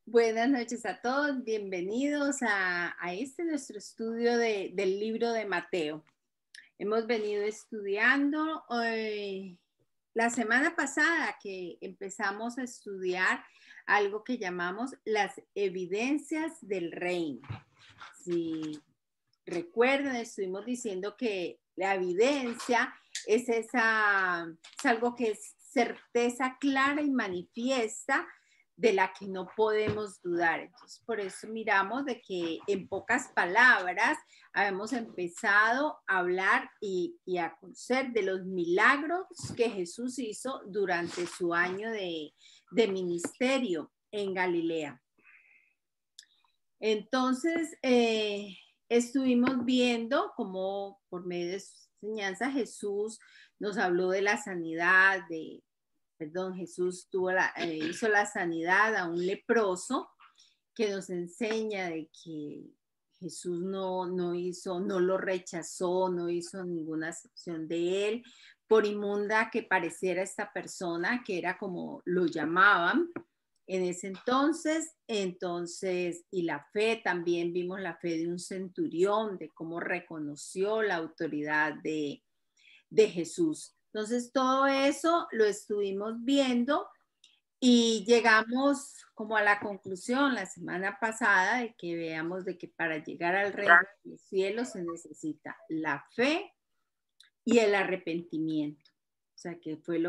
Buenas noches a todos, bienvenidos a este nuestro estudio del libro de Mateo. Hemos venido estudiando la semana pasada que empezamos a estudiar algo que llamamos las evidencias del reino. Si recuerdan, estuvimos diciendo que la evidencia es algo que es certeza clara y manifiesta de la que no podemos dudar. Entonces, por eso miramos de que en pocas palabras habíamos empezado a hablar y a conocer de los milagros que Jesús hizo durante su año de ministerio en Galilea. Entonces, estuvimos viendo cómo por medio de su enseñanza Jesús nos habló de la sanidad, Jesús hizo la sanidad a un leproso, que nos enseña de que Jesús no lo rechazó, no hizo ninguna excepción de él, por inmunda que pareciera esta persona, que era como lo llamaban en ese entonces, y la fe, también vimos la fe de un centurión, de cómo reconoció la autoridad de Jesús. Entonces, todo eso lo estuvimos viendo y llegamos como a la conclusión la semana pasada de que veamos de que para llegar al reino de los cielos se necesita la fe y el arrepentimiento. O sea, que fue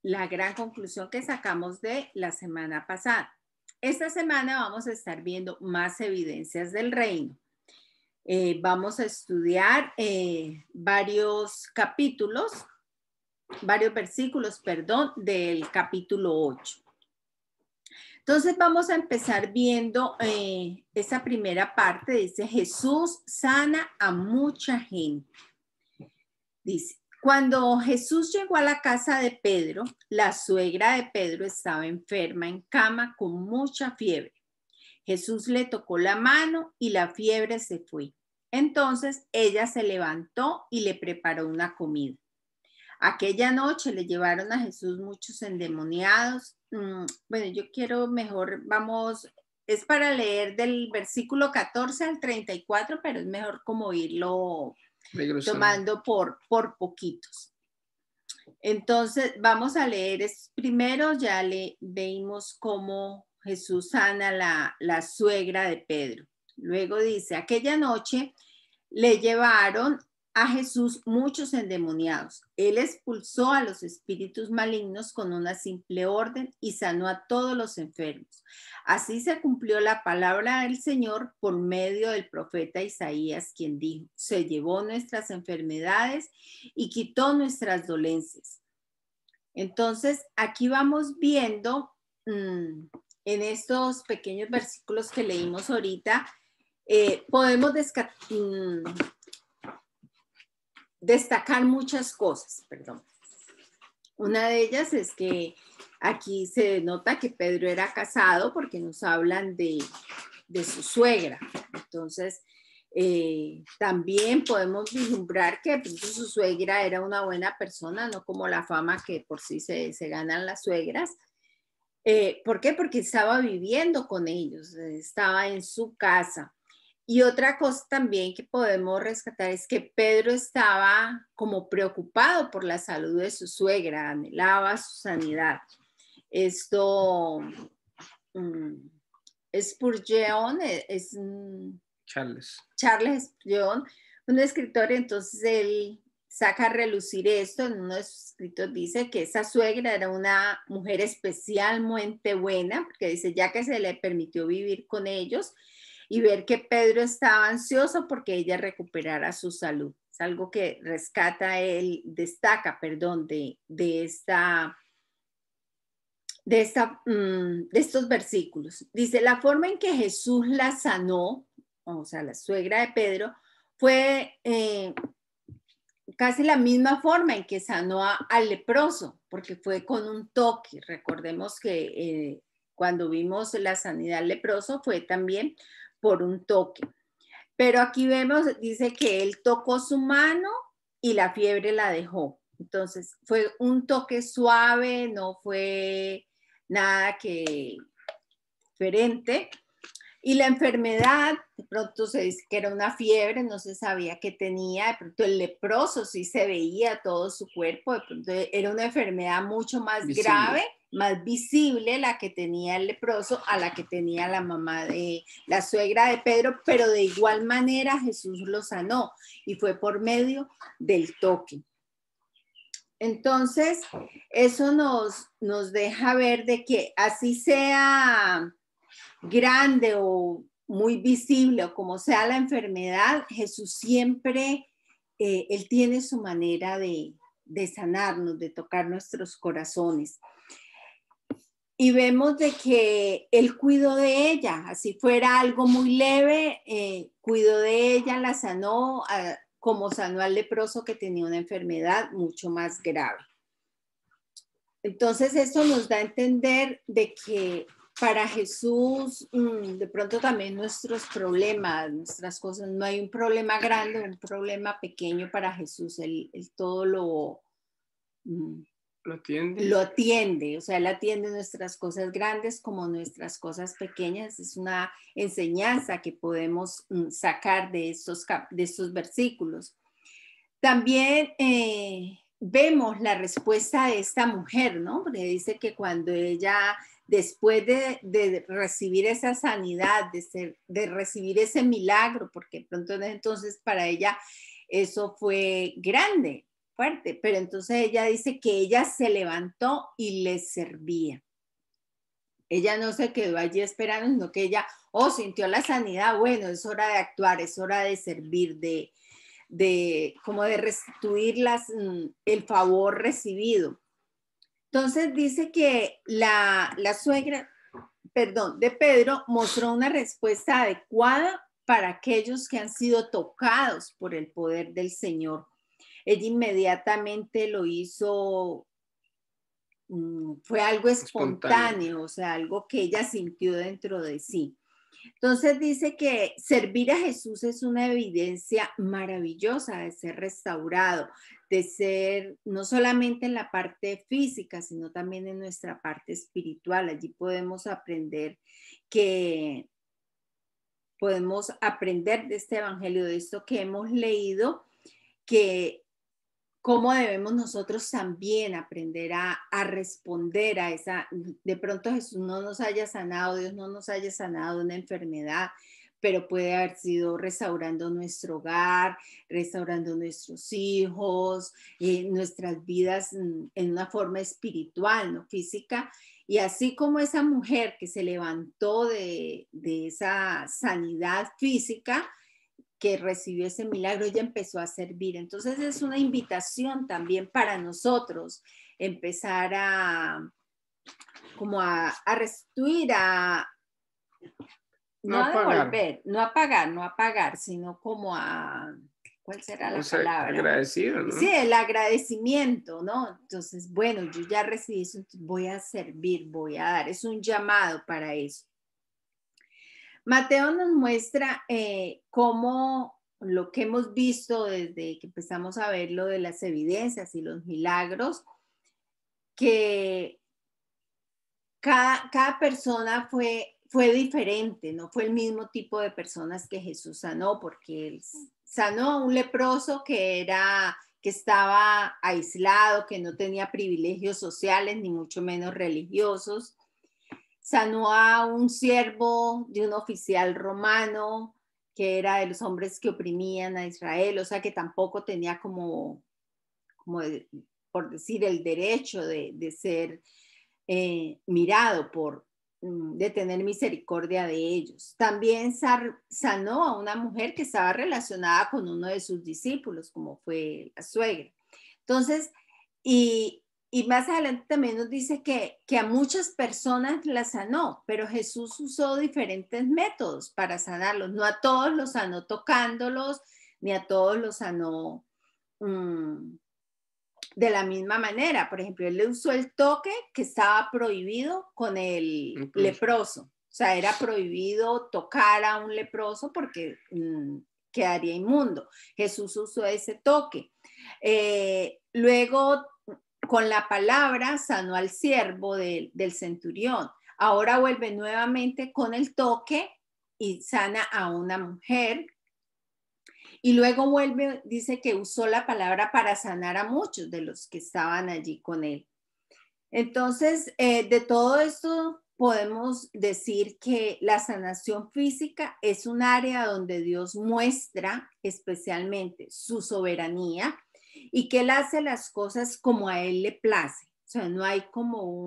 la gran conclusión que sacamos de la semana pasada. Esta semana vamos a estar viendo más evidencias del reino. Vamos a estudiar varios versículos, del capítulo 8. Entonces vamos a empezar viendo esa primera parte. Dice, Jesús sana a mucha gente. Dice, cuando Jesús llegó a la casa de Pedro, la suegra de Pedro estaba enferma en cama con mucha fiebre. Jesús le tocó la mano y la fiebre se fue. Entonces ella se levantó y le preparó una comida. Aquella noche le llevaron a Jesús muchos endemoniados. Bueno, yo quiero mejor, es para leer del versículo 14 al 34, pero es mejor como irlo tomando por poquitos. Entonces, vamos a leer primero, ya vimos cómo Jesús sana la suegra de Pedro. Luego dice, aquella noche le llevaron a Jesús muchos endemoniados. Él expulsó a los espíritus malignos con una simple orden y sanó a todos los enfermos. Así se cumplió la palabra del Señor por medio del profeta Isaías, quien dijo, se llevó nuestras enfermedades y quitó nuestras dolencias. Entonces, aquí vamos viendo en estos pequeños versículos que leímos ahorita, podemos destacar muchas cosas, Una de ellas es que aquí se nota que Pedro era casado porque nos hablan de su suegra. Entonces, también podemos vislumbrar que su suegra era una buena persona, no como la fama que por sí se ganan las suegras. ¿Por qué? Porque estaba viviendo con ellos, estaba en su casa. Y otra cosa también que podemos rescatar es que Pedro estaba como preocupado por la salud de su suegra, anhelaba su sanidad. Esto, Spurgeon, Charles Spurgeon, un escritor, entonces él saca a relucir esto, en uno de sus escritos dice que esa suegra era una mujer especialmente buena, porque dice, ya que se le permitió vivir con ellos, y ver que Pedro estaba ansioso porque ella recuperara su salud. Es algo que destaca de estos versículos. Dice, la forma en que Jesús la sanó, o sea, la suegra de Pedro, fue casi la misma forma en que sanó al leproso, porque fue con un toque. Recordemos que cuando vimos la sanidad al leproso fue también por un toque. Pero aquí vemos, dice que él tocó su mano y la fiebre la dejó. Entonces fue un toque suave, no fue nada que diferente. Y la enfermedad, de pronto se dice que era una fiebre, no se sabía qué tenía, de pronto el leproso sí se veía todo su cuerpo, de pronto era una enfermedad mucho más grave, más visible la que tenía el leproso a la que tenía la mamá de la suegra de Pedro, pero de igual manera Jesús lo sanó y fue por medio del toque. Entonces, eso nos deja ver de que así sea grande o muy visible o como sea la enfermedad, Jesús siempre, Él tiene su manera de sanarnos, de tocar nuestros corazones. Y vemos de que Él cuidó de ella, así fuera algo muy leve, cuidó de ella, la sanó, como sanó al leproso que tenía una enfermedad mucho más grave. Entonces, esto nos da a entender de que para Jesús, de pronto también nuestros problemas, nuestras cosas, no hay un problema grande, un problema pequeño para Jesús. Él todo lo atiende, o sea, Él atiende nuestras cosas grandes como nuestras cosas pequeñas. Es una enseñanza que podemos sacar de estos versículos. También vemos la respuesta de esta mujer, ¿no? Porque dice que cuando ella, después de recibir esa sanidad, de recibir ese milagro, porque pronto entonces para ella eso fue grande, fuerte, pero entonces ella dice que ella se levantó y le servía. Ella no se quedó allí esperando, sino que ella, sintió la sanidad, bueno, es hora de actuar, es hora de servir, como de restituir el favor recibido. Entonces dice que la suegra, de Pedro mostró una respuesta adecuada para aquellos que han sido tocados por el poder del Señor. Ella inmediatamente lo hizo, fue algo espontáneo, o sea, algo que ella sintió dentro de sí. Entonces dice que servir a Jesús es una evidencia maravillosa de ser restaurado, de ser no solamente en la parte física, sino también en nuestra parte espiritual. Allí podemos aprender de este evangelio, de esto que hemos leído, que cómo debemos nosotros también aprender a responder a esa, de pronto Jesús no nos haya sanado, Dios no nos haya sanado de una enfermedad, pero puede haber sido restaurando nuestro hogar, restaurando nuestros hijos, nuestras vidas en una forma espiritual, no física. Y así como esa mujer que se levantó de esa sanidad física, que recibió ese milagro, ella empezó a servir. Entonces es una invitación también para nosotros empezar a restituir, no a devolver, no a pagar, sino como a, ¿cuál será la palabra? Agradecido, ¿no? Sí, el agradecimiento, ¿no? Entonces, bueno, yo ya recibí eso, entonces voy a servir, voy a dar. Es un llamado para eso. Mateo nos muestra cómo lo que hemos visto desde que empezamos a ver lo de las evidencias y los milagros, que cada persona fue diferente, no fue el mismo tipo de personas que Jesús sanó, porque él sanó a un leproso que estaba aislado, que no tenía privilegios sociales, ni mucho menos religiosos. Sanó a un siervo de un oficial romano que era de los hombres que oprimían a Israel, o sea que tampoco tenía por decir, el derecho de ser mirado, de tener misericordia de ellos. También sanó a una mujer que estaba relacionada con uno de sus discípulos, como fue la suegra. Entonces, y más adelante también nos dice que a muchas personas las sanó, pero Jesús usó diferentes métodos para sanarlos. No a todos los sanó tocándolos, ni a todos los sanó de la misma manera. Por ejemplo, él le usó el toque que estaba prohibido con el leproso. O sea, era prohibido tocar a un leproso porque quedaría inmundo. Jesús usó ese toque. Luego, con la palabra sanó al siervo del centurión. Ahora vuelve nuevamente con el toque y sana a una mujer. Y luego vuelve, dice que usó la palabra para sanar a muchos de los que estaban allí con él. Entonces, de todo esto podemos decir que la sanación física es un área donde Dios muestra especialmente su soberanía y que Él hace las cosas como a Él le place. O sea, no hay como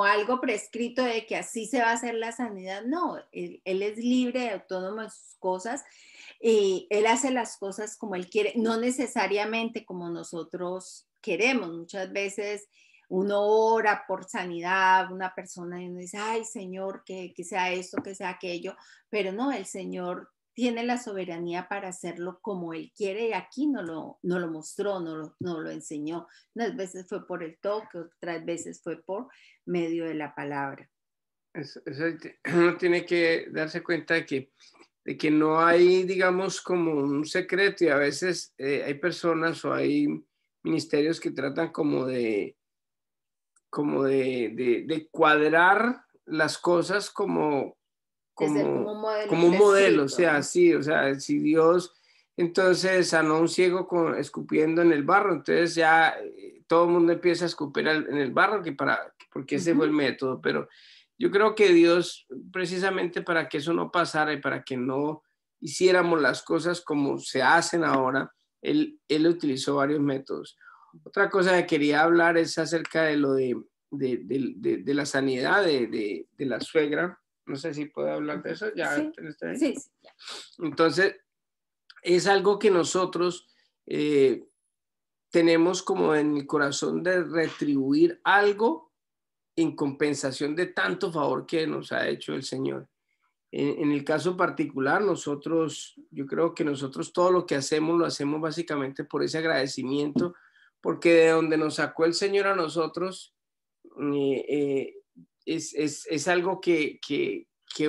algo prescrito de que así se va a hacer la sanidad. No, él es libre de autónomo en sus cosas y Él hace las cosas como Él quiere, no necesariamente como nosotros queremos. Muchas veces uno ora por sanidad, una persona y uno dice, ay Señor, que sea esto, que sea aquello, pero no, el Señor tiene la soberanía para hacerlo como Él quiere y aquí no lo mostró, no lo enseñó. Unas veces fue por el toque, otras veces fue por medio de la palabra. Uno tiene que darse cuenta de que no hay, digamos, como un secreto y a veces hay personas o hay ministerios que tratan como de cuadrar las cosas como De ser como un modelo un modelo, o prescrito, sea, ¿no? sí, o sea, si Dios entonces sanó a un ciego escupiendo en el barro, entonces ya todo el mundo empieza a escupir en el barro, porque ese fue el método, pero yo creo que Dios, precisamente para que eso no pasara y para que no hiciéramos las cosas como se hacen ahora, Él utilizó varios métodos. Otra cosa que quería hablar es acerca de lo de la sanidad de la suegra. No sé si puedo hablar de eso. ¿Ya Sí, está ahí? sí, sí. Entonces, es algo que nosotros tenemos como en el corazón de retribuir algo en compensación de tanto favor que nos ha hecho el Señor. En el caso particular, yo creo que nosotros todo lo que hacemos lo hacemos básicamente por ese agradecimiento, porque de donde nos sacó el Señor a nosotros, es algo que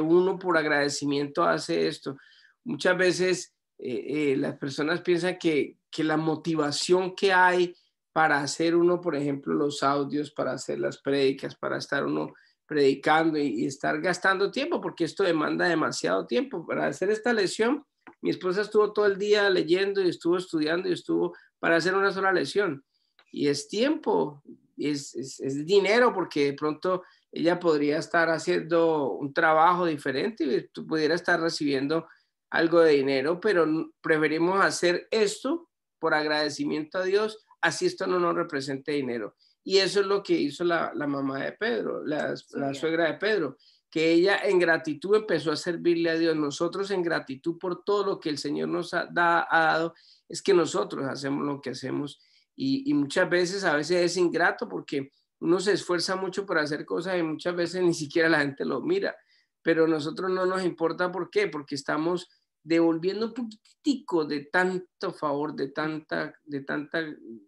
uno por agradecimiento hace esto. Muchas veces las personas piensan que la motivación que hay para hacer uno, por ejemplo, los audios, para hacer las prédicas, para estar uno predicando y estar gastando tiempo, porque esto demanda demasiado tiempo. Para hacer esta lección, mi esposa estuvo todo el día leyendo y estuvo estudiando y estuvo para hacer una sola lección. Y es tiempo, es dinero, porque de pronto ella podría estar haciendo un trabajo diferente y tú pudieras estar recibiendo algo de dinero, pero preferimos hacer esto por agradecimiento a Dios, así esto no nos represente dinero. Y eso es lo que hizo la mamá de Pedro, la suegra de Pedro, que ella en gratitud empezó a servirle a Dios. Nosotros en gratitud por todo lo que el Señor nos ha dado, es que nosotros hacemos lo que hacemos y muchas veces, a veces es ingrato porque uno se esfuerza mucho por hacer cosas y muchas veces ni siquiera la gente lo mira, pero a nosotros no nos importa. ¿Por qué? Porque estamos devolviendo un poquitico de tanto favor, de tanta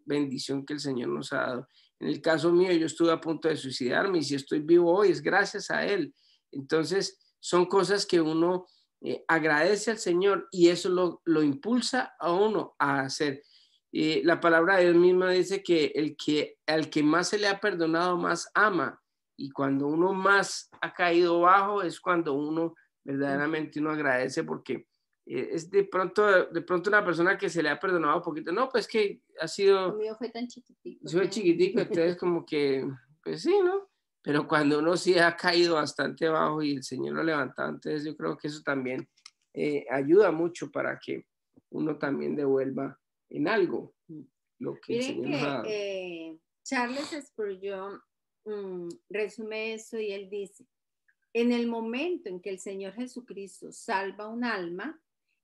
bendición que el Señor nos ha dado. En el caso mío, yo estuve a punto de suicidarme y si estoy vivo hoy es gracias a Él. Entonces, son cosas que uno agradece al Señor y eso lo impulsa a uno a hacer. La palabra de Dios misma dice que al que más se le ha perdonado, más ama. Y cuando uno más ha caído bajo es cuando uno verdaderamente uno agradece, porque es de pronto una persona que se le ha perdonado un poquito. No, pues que ha sido... El mío fue tan chiquitico. Soy chiquitico, entonces como que, pues sí, ¿no? Pero cuando uno sí ha caído bastante bajo y el Señor lo levanta, entonces yo creo que eso también ayuda mucho para que uno también devuelva en algo lo que el Miren Señor nos ha dado. que Charles Spurgeon resume eso y él dice, en el momento en que el Señor Jesucristo salva un alma,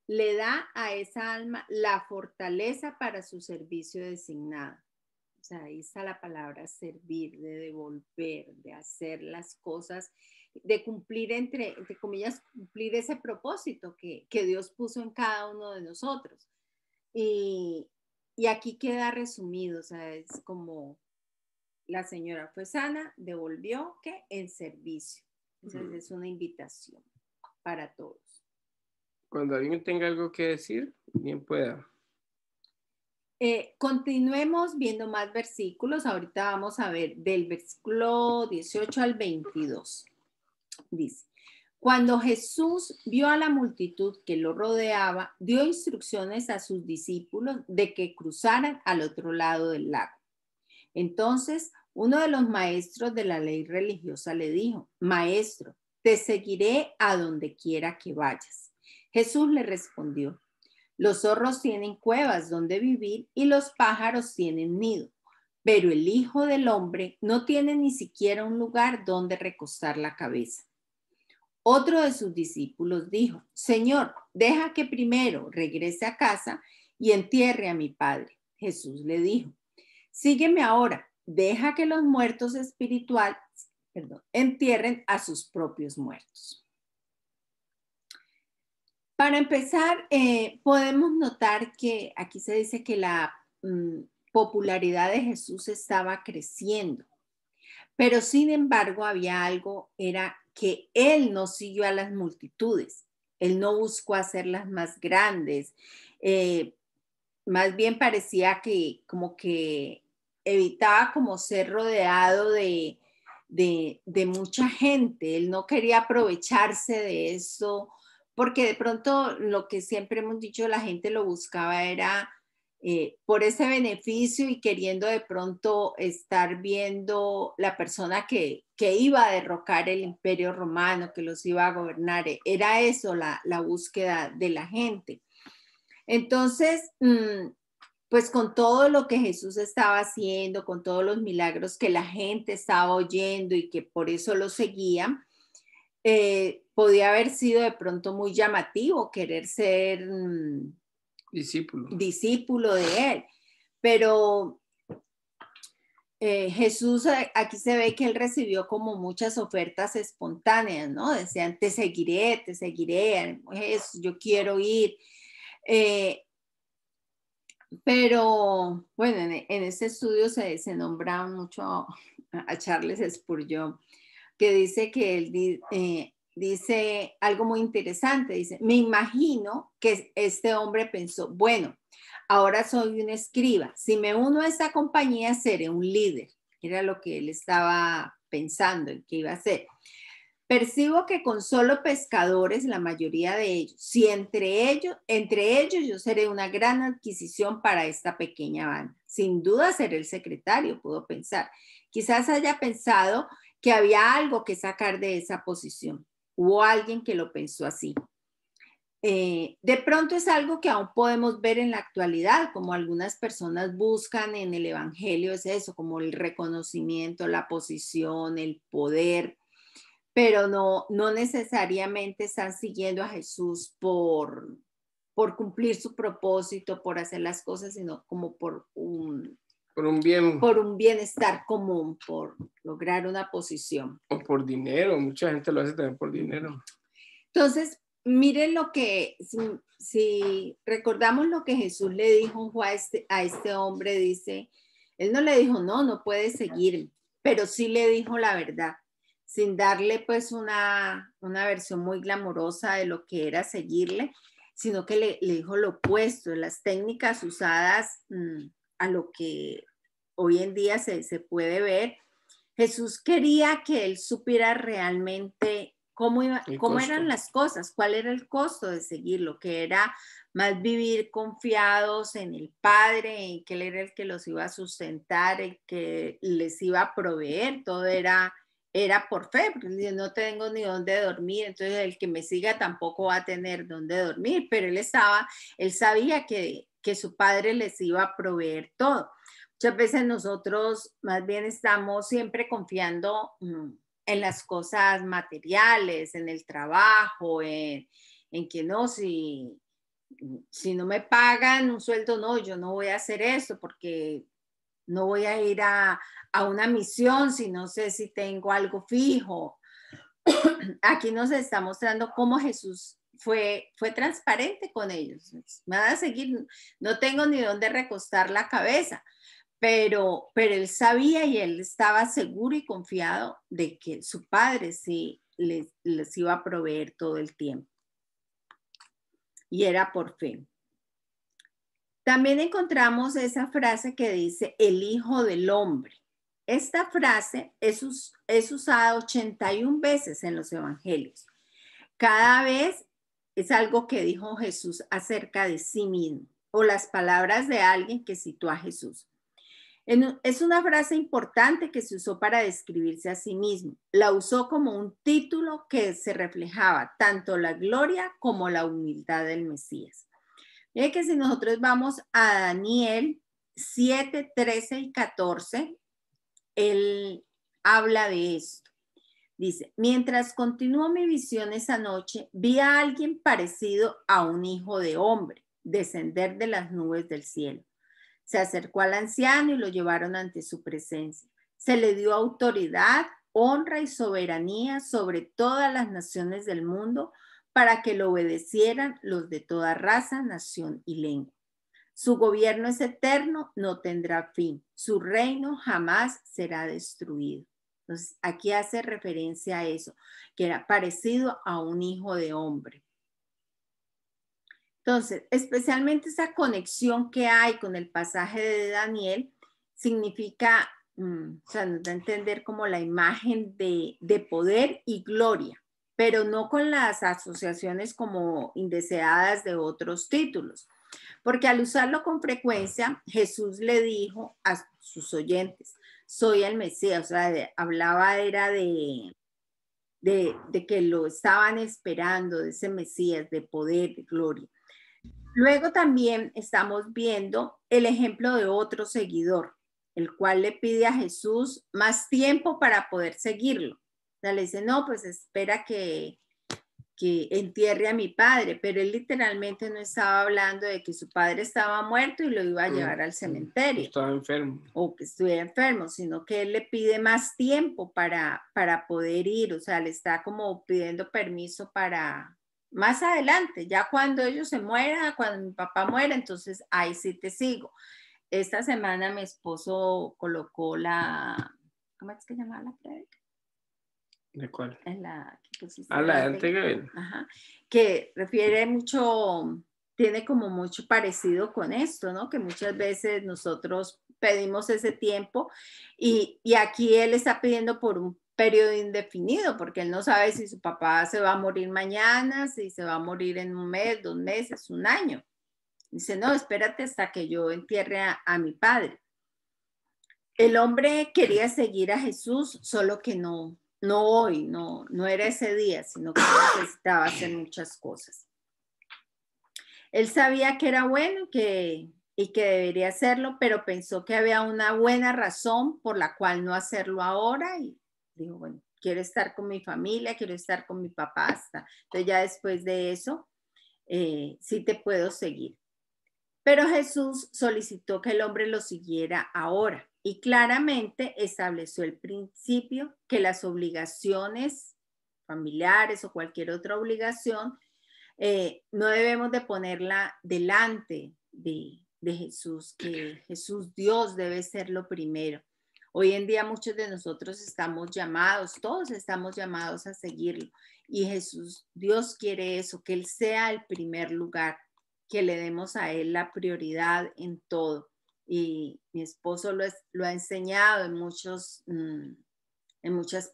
le da a esa alma la fortaleza para su servicio designado. O sea, ahí está la palabra servir, de devolver, de hacer las cosas, de cumplir, entre comillas, cumplir ese propósito que Dios puso en cada uno de nosotros. Y, y aquí queda resumido, o sea, es como la señora fue sana, devolvió que el servicio. Entonces es una invitación para todos. Cuando alguien tenga algo que decir, bien pueda. Continuemos viendo más versículos. Ahorita vamos a ver del versículo 18 al 22. Dice, cuando Jesús vio a la multitud que lo rodeaba, dio instrucciones a sus discípulos de que cruzaran al otro lado del lago. Entonces, uno de los maestros de la ley religiosa le dijo, Maestro, te seguiré a donde quiera que vayas. Jesús le respondió, los zorros tienen cuevas donde vivir y los pájaros tienen nido, pero el Hijo del Hombre no tiene ni siquiera un lugar donde recostar la cabeza. Otro de sus discípulos dijo, Señor, deja que primero regrese a casa y entierre a mi padre. Jesús le dijo, sígueme ahora, deja que los muertos espirituales, entierren a sus propios muertos. Para empezar, podemos notar que aquí se dice que la popularidad de Jesús estaba creciendo, pero sin embargo había algo, era que él no siguió a las multitudes, él no buscó hacerlas más grandes, más bien parecía que como que evitaba como ser rodeado de mucha gente, él no quería aprovecharse de eso, porque de pronto lo que siempre hemos dicho, la gente lo buscaba era por ese beneficio y queriendo de pronto estar viendo la persona que iba a derrocar el imperio romano, que los iba a gobernar. Era eso la búsqueda de la gente. Entonces, pues con todo lo que Jesús estaba haciendo, con todos los milagros que la gente estaba oyendo y que por eso lo seguían, podía haber sido de pronto muy llamativo querer ser discípulo de él. Pero Jesús, aquí se ve que él recibió como muchas ofertas espontáneas, ¿no? Decían, te seguiré, Jesús, yo quiero ir. Pero bueno, en este estudio se nombra mucho a Charles Spurgeon, que dice que él dice algo muy interesante, dice, me imagino que este hombre pensó, bueno, ahora soy un escriba, si me uno a esta compañía seré un líder, era lo que él estaba pensando en que iba a hacer. Percibo que con solo pescadores, la mayoría de ellos, si entre ellos yo seré una gran adquisición para esta pequeña banda. Sin duda seré el secretario, puedo pensar. Quizás haya pensado que había algo que sacar de esa posición. Hubo alguien que lo pensó así. De pronto es algo que aún podemos ver en la actualidad, como algunas personas buscan en el evangelio, es eso, como el reconocimiento, la posición, el poder, pero no necesariamente están siguiendo a Jesús por cumplir su propósito, por hacer las cosas, sino como por un bienestar común, por lograr una posición. O por dinero, mucha gente lo hace también por dinero. Entonces, miren lo que, si recordamos lo que Jesús le dijo a este hombre, dice, él no le dijo, no puedes seguirme, pero sí le dijo la verdad, sin darle pues una versión muy glamorosa de lo que era seguirle, sino que le dijo lo opuesto, las técnicas usadas a lo que hoy en día se puede ver. Jesús quería que él supiera realmente cómo eran las cosas, cuál era el costo de seguirlo, que era más vivir confiados en el Padre, en que él era el que los iba a sustentar, el que les iba a proveer, todo era por fe, porque no tengo ni dónde dormir, entonces el que me siga tampoco va a tener dónde dormir, pero él sabía que su Padre les iba a proveer todo. Muchas veces nosotros más bien estamos siempre confiando en las cosas materiales, en el trabajo, en que no, si no me pagan un sueldo, no, yo no voy a hacer eso porque no voy a ir a una misión si no sé si tengo algo fijo. Aquí nos está mostrando cómo Jesús fue transparente con ellos. Me van a seguir, no tengo ni dónde recostar la cabeza. Pero él sabía y él estaba seguro y confiado de que su padre sí les iba a proveer todo el tiempo. Y era por fe. También encontramos esa frase que dice el Hijo del Hombre. Esta frase es usada 81 veces en los evangelios. Cada vez es algo que dijo Jesús acerca de sí mismo o las palabras de alguien que citó a Jesús. Es una frase importante que se usó para describirse a sí mismo. La usó como un título que se reflejaba tanto la gloria como la humildad del Mesías. Miren que si nosotros vamos a Daniel 7, 13 y 14, él habla de esto. Dice, mientras continuó mi visión esa noche, vi a alguien parecido a un hijo de hombre descender de las nubes del cielo. Se acercó al anciano y lo llevaron ante su presencia. Se le dio autoridad, honra y soberanía sobre todas las naciones del mundo para que lo obedecieran los de toda raza, nación y lengua. Su gobierno es eterno, no tendrá fin. Su reino jamás será destruido. Entonces, aquí hace referencia a eso, que era parecido a un hijo de hombre. Entonces, especialmente esa conexión que hay con el pasaje de Daniel significa, o sea, nos da a entender como la imagen de poder y gloria, pero no con las asociaciones como indeseadas de otros títulos. Porque al usarlo con frecuencia, Jesús le dijo a sus oyentes, soy el Mesías, o sea, hablaba era de que lo estaban esperando, de ese Mesías, de poder, de gloria. Luego también estamos viendo el ejemplo de otro seguidor, el cual le pide a Jesús más tiempo para poder seguirlo. O sea, le dice, no, pues espera que entierre a mi padre, pero él literalmente no estaba hablando de que su padre estaba muerto y lo iba a llevar al cementerio. Estaba enfermo. O que estuviera enfermo, sino que él le pide más tiempo para poder ir, o sea, le está como pidiendo permiso para más adelante, ya cuando ellos se mueran, cuando mi papá muera, entonces ahí sí te sigo. Esta semana mi esposo colocó ¿cómo es que se llama la prédica? ¿De cuál? La de antes. Ajá, que refiere mucho, tiene como mucho parecido con esto, ¿no? Que muchas veces nosotros pedimos ese tiempo y aquí él está pidiendo por un periodo indefinido, porque él no sabe si su papá se va a morir mañana, si se va a morir en un mes, 2 meses, un año. Dice, no, espérate hasta que yo entierre a mi padre. El hombre quería seguir a Jesús, solo que no hoy, no era ese día, sino que necesitaba hacer muchas cosas. Él sabía que era bueno y que debería hacerlo, pero pensó que había una buena razón por la cual no hacerlo ahora y dijo, bueno, quiero estar con mi familia, quiero estar con mi papá hasta. Entonces ya después de eso, sí te puedo seguir. Pero Jesús solicitó que el hombre lo siguiera ahora y claramente estableció el principio que las obligaciones familiares o cualquier otra obligación no debemos de ponerla delante de Jesús, que Jesús Dios debe ser lo primero. Hoy en día muchos de nosotros estamos llamados, todos estamos llamados a seguirlo y Jesús, Dios quiere eso, que Él sea el primer lugar, que le demos a Él la prioridad en todo. Y mi esposo lo ha enseñado en muchas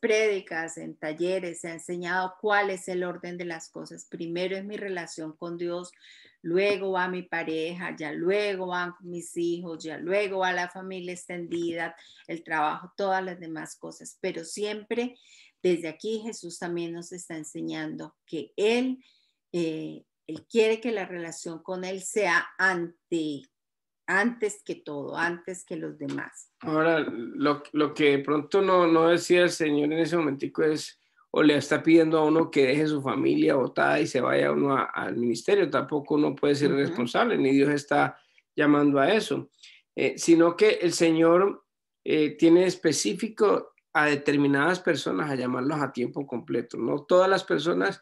prédicas, en talleres, se ha enseñado cuál es el orden de las cosas. Primero es mi relación con Dios, luego va mi pareja, ya luego van mis hijos, ya luego va la familia extendida, el trabajo, todas las demás cosas. Pero siempre desde aquí Jesús también nos está enseñando que Él quiere que la relación con Él sea antes que todo, antes que los demás. Ahora, lo que de pronto no decía el Señor en ese momentico es, o le está pidiendo a uno que deje su familia botada y se vaya uno al ministerio. Tampoco uno puede ser responsable, ni Dios está llamando a eso, sino que el Señor tiene específico a determinadas personas a llamarlos a tiempo completo. No todas las personas,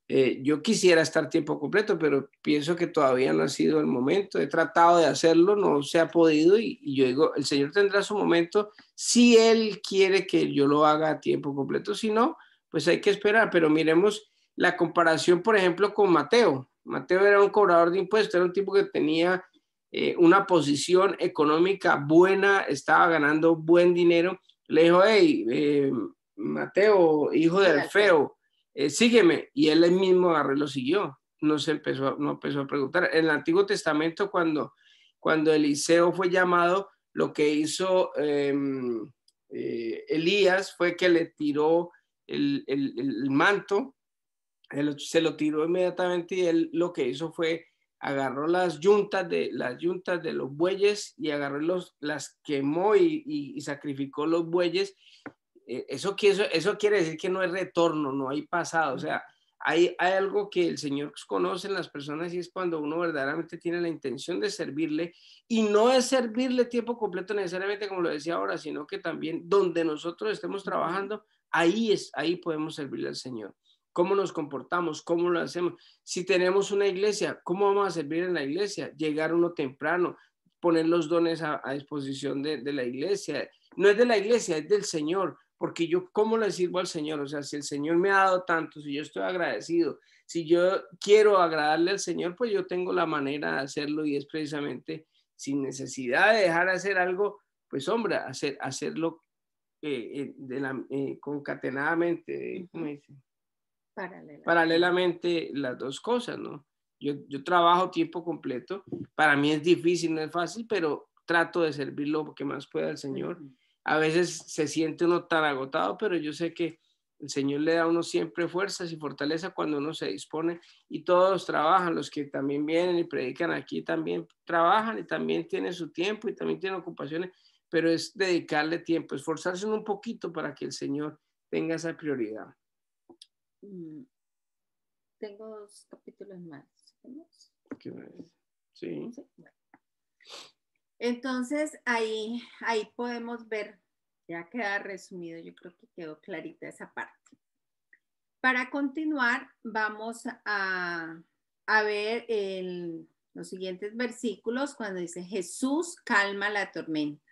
yo quisiera estar tiempo completo, pero pienso que todavía no ha sido el momento. He tratado de hacerlo, no se ha podido y yo digo, el Señor tendrá su momento si Él quiere que yo lo haga a tiempo completo. Si no, pues hay que esperar. Pero miremos la comparación, por ejemplo, con Mateo. Mateo era un cobrador de impuestos, era un tipo que tenía una posición económica buena, estaba ganando buen dinero. Le dijo, hey, Mateo, hijo de Alfeo, sígueme. Y él mismo agarró y lo siguió. No empezó a preguntar. En el Antiguo Testamento, cuando Eliseo fue llamado, lo que hizo Elías fue que le tiró el manto, se lo tiró inmediatamente, y él lo que hizo fue agarró las yuntas de los bueyes y las quemó y sacrificó los bueyes. Eso quiere decir que no hay retorno, no hay pasado. O sea, hay algo que el Señor conoce en las personas, y es cuando uno verdaderamente tiene la intención de servirle, y no es servirle tiempo completo necesariamente, como lo decía ahora, sino que también donde nosotros estemos trabajando, ahí podemos servirle al Señor. ¿Cómo nos comportamos? ¿Cómo lo hacemos? Si tenemos una iglesia, ¿cómo vamos a servir en la iglesia? Llegar uno temprano, poner los dones a disposición de la iglesia. No es de la iglesia, es del Señor. Porque yo, ¿cómo le sirvo al Señor? O sea, si el Señor me ha dado tanto, si yo estoy agradecido, si yo quiero agradarle al Señor, pues yo tengo la manera de hacerlo, y es precisamente sin necesidad de dejar de hacer algo, pues hombre, hacerlo concatenadamente, ¿cómo dice? Paralelamente las dos cosas, ¿no? Yo trabajo tiempo completo, para mí es difícil, no es fácil, pero trato de servir lo que más pueda al Señor. A veces se siente uno tan agotado, pero yo sé que el Señor le da a uno siempre fuerzas y fortaleza cuando uno se dispone, y todos trabajan, los que también vienen y predican aquí también trabajan, y también tienen su tiempo y también tienen ocupaciones, pero es dedicarle tiempo, esforzarse un poquito para que el Señor tenga esa prioridad. Tengo 2 capítulos más. Sí. Bueno. Entonces, ahí podemos ver, ya queda resumido, yo creo que quedó clarita esa parte. Para continuar, vamos a ver los siguientes versículos cuando dice, Jesús calma la tormenta.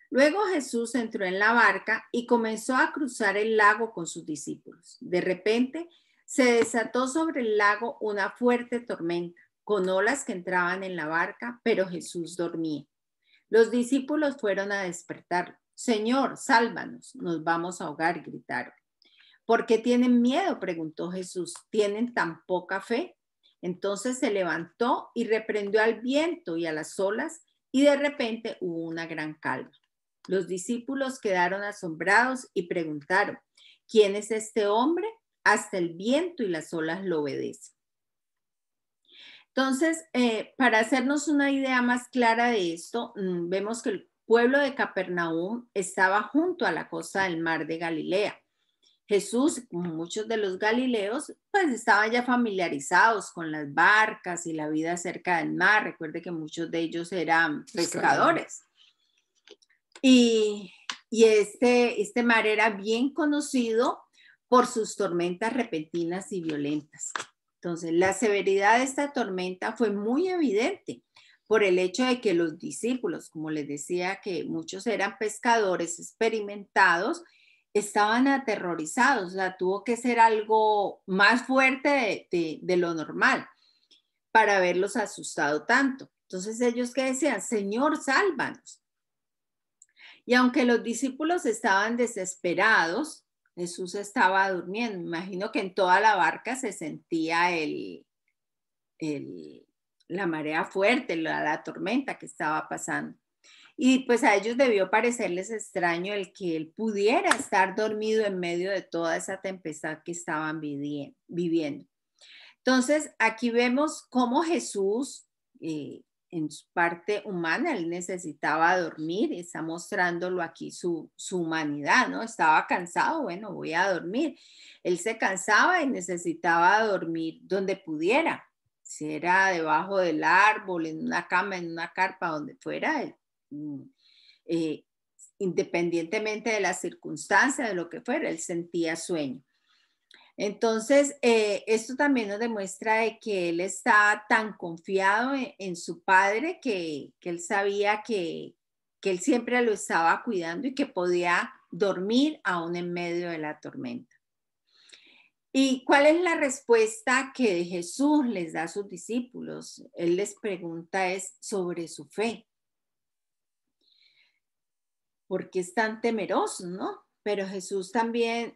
Luego Jesús entró en la barca y comenzó a cruzar el lago con sus discípulos. De repente, se desató sobre el lago una fuerte tormenta, con olas que entraban en la barca, pero Jesús dormía. Los discípulos fueron a despertarlo. Señor, sálvanos, nos vamos a ahogar, gritaron. ¿Por qué tienen miedo?, preguntó Jesús. ¿Tienen tan poca fe? Entonces se levantó y reprendió al viento y a las olas, y de repente hubo una gran calma. Los discípulos quedaron asombrados y preguntaron, ¿quién es este hombre? Hasta el viento y las olas lo obedecen. Entonces, para hacernos una idea más clara de esto, vemos que el pueblo de Capernaum estaba junto a la costa del mar de Galilea. Jesús, como muchos de los galileos, pues estaban ya familiarizados con las barcas y la vida cerca del mar. Recuerde que muchos de ellos eran pescadores. Y este mar era bien conocido por sus tormentas repentinas y violentas. Entonces, la severidad de esta tormenta fue muy evidente por el hecho de que los discípulos, como les decía, que muchos eran pescadores experimentados, estaban aterrorizados. O sea, tuvo que ser algo más fuerte de lo normal para haberlos asustado tanto. Entonces, ellos que decían, Señor, sálvanos. Y aunque los discípulos estaban desesperados, Jesús estaba durmiendo. Me imagino que en toda la barca se sentía la marea fuerte, la tormenta que estaba pasando. Y pues a ellos debió parecerles extraño el que él pudiera estar dormido en medio de toda esa tempestad que estaban viviendo. Entonces, aquí vemos cómo Jesús, en su parte humana, él necesitaba dormir, y está mostrándolo aquí su humanidad, ¿no? Estaba cansado, bueno, voy a dormir. Él se cansaba y necesitaba dormir donde pudiera, si era debajo del árbol, en una cama, en una carpa, donde fuera, independientemente de las circunstancias, de lo que fuera, él sentía sueño. Entonces, esto también nos demuestra de que él está tan confiado en su padre que él sabía que él siempre lo estaba cuidando y que podía dormir aún en medio de la tormenta. ¿Y cuál es la respuesta que Jesús les da a sus discípulos? Él les pregunta es sobre su fe. ¿Por qué están temerosos, no? Pero Jesús también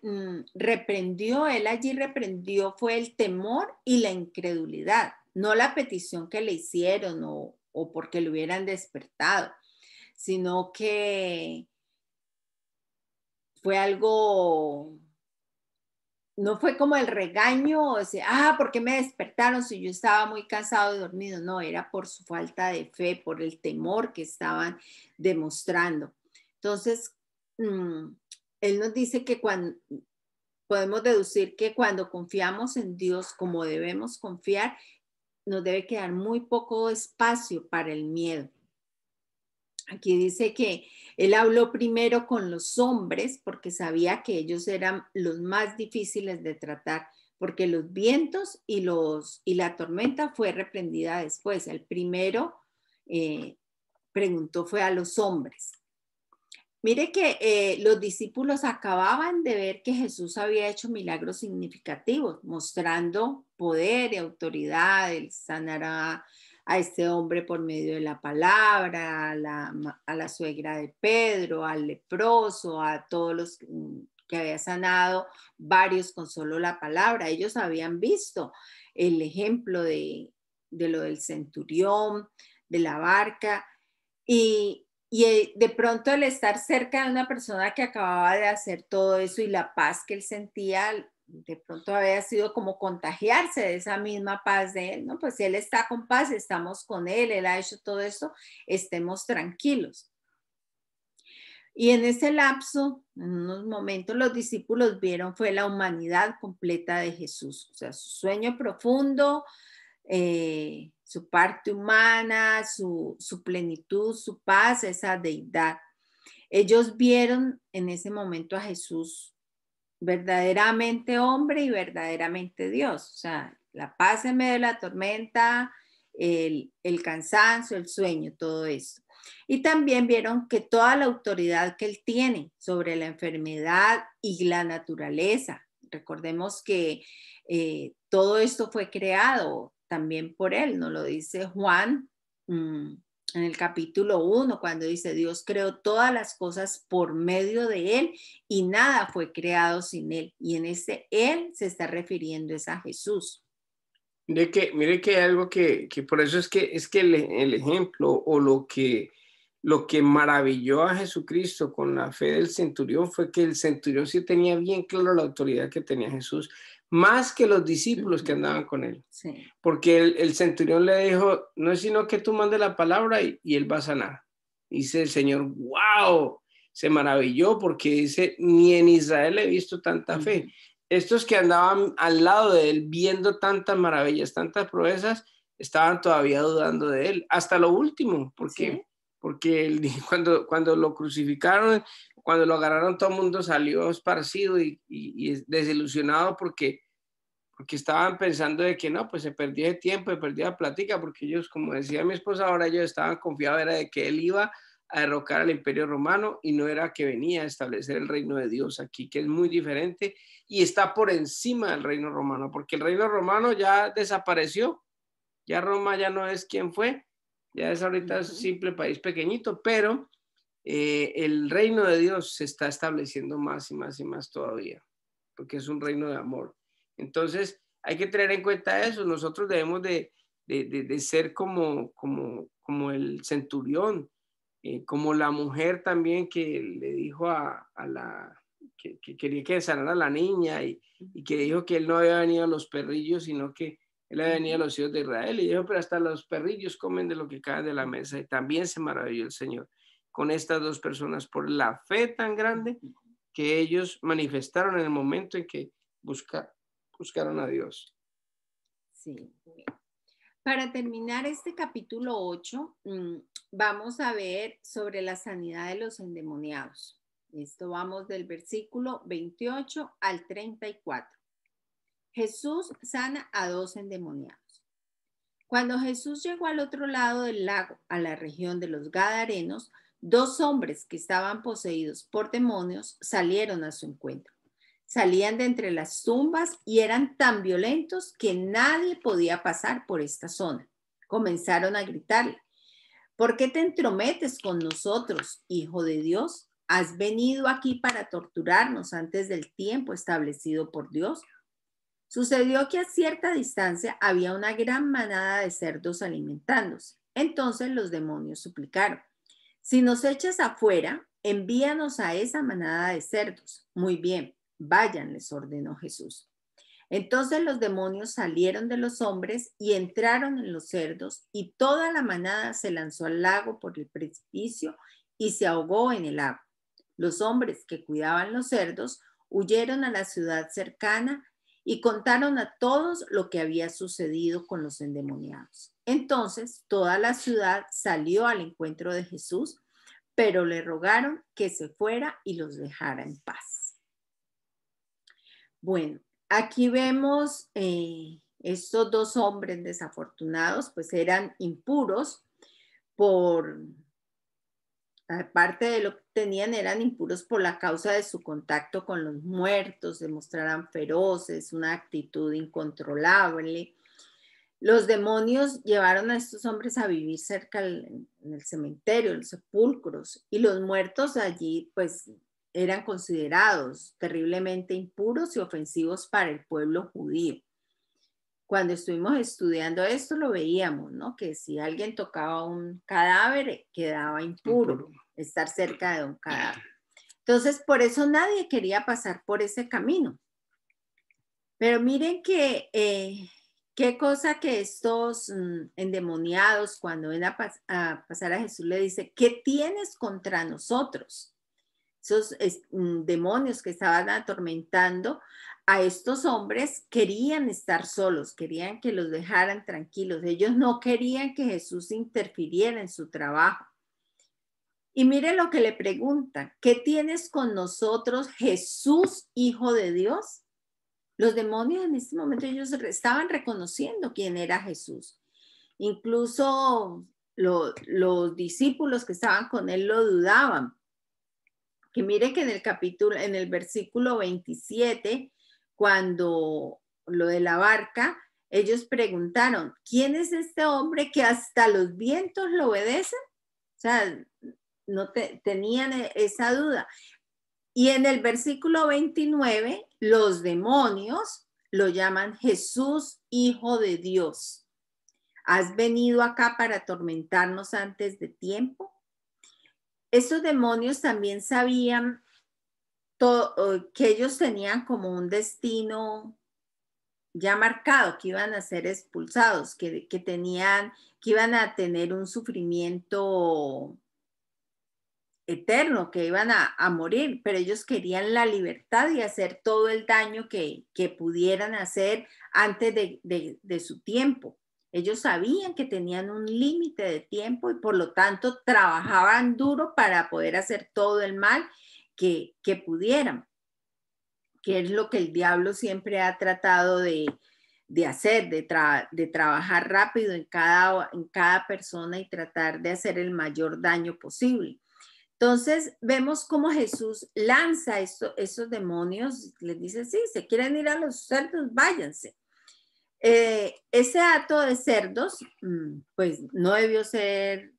reprendió, él allí reprendió fue el temor y la incredulidad, no la petición que le hicieron o porque lo hubieran despertado, sino que fue algo, no fue como el regaño, o sea, ¿por qué me despertaron si yo estaba muy cansado y dormido? No, era por su falta de fe, por el temor que estaban demostrando. Entonces, él nos dice que cuando podemos deducir que cuando confiamos en Dios como debemos confiar, nos debe quedar muy poco espacio para el miedo. Aquí dice que él habló primero con los hombres porque sabía que ellos eran los más difíciles de tratar, porque los vientos y la tormenta fue reprendida después. El primero preguntó fue a los hombres. Mire que los discípulos acababan de ver que Jesús había hecho milagros significativos, mostrando poder y autoridad. Él sanará a este hombre por medio de la palabra, a la suegra de Pedro, al leproso, a todos los que había sanado, varios con solo la palabra. Ellos habían visto el ejemplo de lo del centurión, de la barca, y de pronto el estar cerca de una persona que acababa de hacer todo eso y la paz que él sentía, de pronto había sido como contagiarse de esa misma paz de él, ¿no? Pues si él está con paz, estamos con él, él ha hecho todo esto, estemos tranquilos. Y en ese lapso, en unos momentos, los discípulos vieron fue la humanidad completa de Jesús, o sea, su sueño profundo, su parte humana, su plenitud, su paz, esa deidad. Ellos vieron en ese momento a Jesús verdaderamente hombre y verdaderamente Dios. O sea, la paz en medio de la tormenta, el cansancio, el sueño, todo eso. Y también vieron que toda la autoridad que él tiene sobre la enfermedad y la naturaleza. Recordemos que todo esto fue creado también por él, nos lo dice Juan en el capítulo 1, cuando dice Dios creó todas las cosas por medio de él y nada fue creado sin él. Y en ese él se está refiriendo es a Jesús. Mire que hay algo que por eso es que el ejemplo o lo que maravilló a Jesucristo con la fe del centurión fue que el centurión sí tenía bien claro la autoridad que tenía Jesús, más que los discípulos que andaban con él. Sí. Porque el centurión le dijo, no es sino que tú mandes la palabra y él va a sanar. Dice el Señor, wow, se maravilló porque dice, ni en Israel he visto tanta fe. Estos que andaban al lado de él viendo tantas maravillas, tantas proezas, estaban todavía dudando de él, hasta lo último, porque, ¿sí? Porque él, cuando lo crucificaron, cuando lo agarraron, todo el mundo salió esparcido y desilusionado porque estaban pensando de que no, pues se perdía el tiempo, se perdía la plática, porque ellos, como decía mi esposa, ahora ellos estaban confiados era de que él iba a derrocar al Imperio Romano y no era que venía a establecer el reino de Dios aquí, que es muy diferente y está por encima del reino romano, porque el reino romano ya desapareció, ya Roma ya no es quien fue, ya es ahorita un simple país pequeñito, pero el reino de Dios se está estableciendo más y más y más todavía, porque es un reino de amor. Entonces, hay que tener en cuenta eso. Nosotros debemos de ser como el centurión, como la mujer también que le dijo a la que quería que sanara a la niña y que dijo que él no había venido a los perrillos, sino que él había venido a los hijos de Israel. Y dijo, pero hasta los perrillos comen de lo que cae de la mesa. Y también se maravilló el Señor con estas dos personas por la fe tan grande que ellos manifestaron en el momento en que buscaron a Dios. Sí. Para terminar este capítulo 8, vamos a ver sobre la sanidad de los endemoniados. Esto vamos del versículo 28 al 34. Jesús sana a 2 endemoniados. Cuando Jesús llegó al otro lado del lago, a la región de los Gadarenos, 2 hombres que estaban poseídos por demonios salieron a su encuentro. Salían de entre las tumbas y eran tan violentos que nadie podía pasar por esta zona. Comenzaron a gritarle: ¿por qué te entrometes con nosotros, hijo de Dios? ¿Has venido aquí para torturarnos antes del tiempo establecido por Dios? Sucedió que a cierta distancia había una gran manada de cerdos alimentándose. Entonces los demonios suplicaron: si nos echas afuera, envíanos a esa manada de cerdos. Muy bien, vayan, les ordenó Jesús. Entonces los demonios salieron de los hombres y entraron en los cerdos, y toda la manada se lanzó al lago por el precipicio y se ahogó en el agua. Los hombres que cuidaban los cerdos huyeron a la ciudad cercana y contaron a todos lo que había sucedido con los endemoniados. Entonces toda la ciudad salió al encuentro de Jesús, pero le rogaron que se fuera y los dejara en paz. Bueno, aquí vemos estos dos hombres desafortunados, pues eran impuros por, aparte de lo que tenían, eran impuros por la causa de su contacto con los muertos, se mostraran feroces, una actitud incontrolable. Los demonios llevaron a estos hombres a vivir cerca en el cementerio, en los sepulcros, y los muertos allí pues eran considerados terriblemente impuros y ofensivos para el pueblo judío. Cuando estuvimos estudiando esto lo veíamos, ¿no? Que si alguien tocaba un cadáver quedaba impuro, estar cerca de un cadáver. Entonces, por eso nadie quería pasar por ese camino. Pero miren que qué cosa que estos endemoniados, cuando ven a pasar a Jesús, le dice: ¿qué tienes contra nosotros? Esos demonios que estaban atormentando a estos hombres querían estar solos, querían que los dejaran tranquilos. Ellos no querían que Jesús interfiriera en su trabajo. Y mire lo que le preguntan: ¿qué tienes con nosotros, Jesús, Hijo de Dios? Los demonios en este momento ellos estaban reconociendo quién era Jesús. Incluso los discípulos que estaban con él lo dudaban. Que mire que en el versículo 27, cuando lo de la barca, ellos preguntaron: ¿quién es este hombre que hasta los vientos lo obedecen? O sea, no tenían esa duda. Y en el versículo 29, los demonios lo llaman Jesús, Hijo de Dios. ¿Has venido acá para atormentarnos antes de tiempo? Estos demonios también sabían que ellos tenían como un destino ya marcado, que iban a ser expulsados, que iban a tener un sufrimiento eterno, que iban a morir, pero ellos querían la libertad y hacer todo el daño que pudieran hacer antes de su tiempo. Ellos sabían que tenían un límite de tiempo y por lo tanto trabajaban duro para poder hacer todo el mal que pudieran, que es lo que el diablo siempre ha tratado de hacer, de trabajar rápido en cada persona y tratar de hacer el mayor daño posible. Entonces vemos cómo Jesús lanza esos demonios, les dice: sí, se quieren ir a los cerdos, váyanse. Ese hato de cerdos, pues no debió ser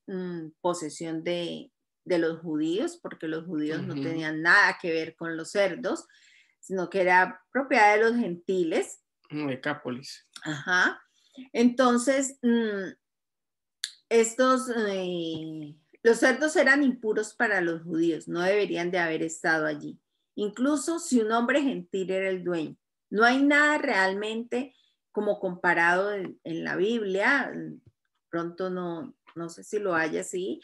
posesión de los judíos, porque los judíos no tenían nada que ver con los cerdos, sino que era propiedad de los gentiles. Decápolis. Ajá. Entonces, los cerdos eran impuros para los judíos, no deberían de haber estado allí. Incluso si un hombre gentil era el dueño. No hay nada realmente como comparado en la Biblia, pronto no sé si lo hay así,